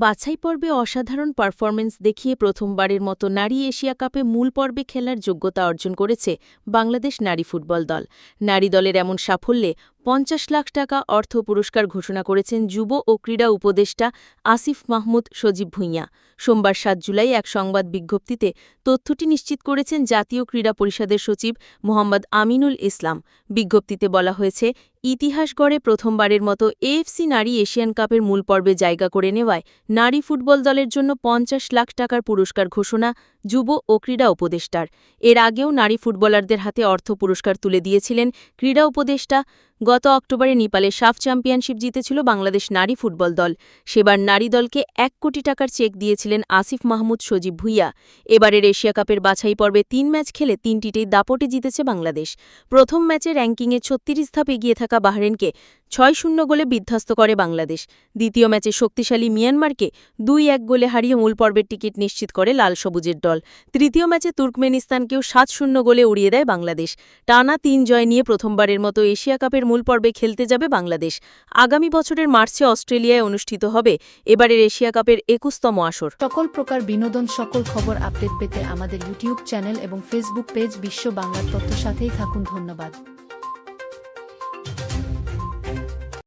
বাছাই পর্বে অসাধারণ পারফরমেন্স দেখিয়ে প্রথমবারের মতো নারী এশিয়া কাপে মূল পর্বে খেলার যোগ্যতা অর্জন করেছে বাংলাদেশ নারী ফুটবল দল। নারী দলের এমন সাফল্যে ৫০ লাখ টাকা অর্থ পুরস্কার ঘোষণা করেছেন যুব ও ক্রীড়া উপদেষ্টা আসিফ মাহমুদ সজীব ভুঁইয়া। সোমবার ৭ জুলাই এক সংবাদ বিজ্ঞপ্তিতে তথ্যটি নিশ্চিত করেছেন জাতীয় ক্রীড়া পরিষদের সচিব মোহাম্মদ আমিনুল ইসলাম। বিজ্ঞপ্তিতে বলা হয়েছে, ইতিহাস গড়ে প্রথমবারের মতো এএফসি নারী এশিয়ান কাপের মূল পর্বে জায়গা করে নেওয়ায় নারী ফুটবল দলের জন্য ৫০ লাখ টাকার পুরস্কার ঘোষণা যুব ও ক্রীড়া উপদেষ্টার। এর আগেও নারী ফুটবলারদের হাতে অর্থ পুরস্কার তুলে দিয়েছিলেন ক্রীড়া উপদেষ্টা। গত অক্টোবরে নেপালে সাফ চ্যাম্পিয়নশিপ জিতেছিল বাংলাদেশ নারী ফুটবল দল। সেবার নারী দলকে ১ কোটি টাকার চেক দিয়েছিলেন আসিফ মাহমুদ সজীব ভুঁইয়া। এবারের এশিয়া কাপের বাছাই পর্বে ৩ ম্যাচ খেলে ৩টিতেই দাপটে জিতেছে বাংলাদেশ। প্রথম ম্যাচে র্যাঙ্কিংয়ে ৩৬ ধাপ এগিয়ে থাকা বাহরেইনকে ৬-০ গোলে বিধ্বস্ত করে বাংলাদেশ। দ্বিতীয় ম্যাচে শক্তিশালী মিয়ানমারকে ২-১ গোলে হারিয়ে মূল পর্বের টিকিট নিশ্চিত করে লাল সবুজের দল। তৃতীয় ম্যাচে তুর্কমেনিস্তানকেও ৭-০ গোলে উড়িয়ে দেয় বাংলাদেশ। টানা ৩ জয় নিয়ে প্রথমবারের মতো এশিয়া কাপের মূল পর্বে খেলতে যাবে বাংলাদেশ। আগামী বছরের মার্চে অস্ট্রেলিয়ায় অনুষ্ঠিত হবে এবারের এশিয়া কাপের ২১তম আসর। সকল প্রকার বিনোদন, সকল খবর আপডেট পেতে আমাদের ইউটিউব চ্যানেল এবং ফেসবুক পেজ বিশ্ব বাংলার তথ্য সাথেই থাকুন। ধন্যবাদ।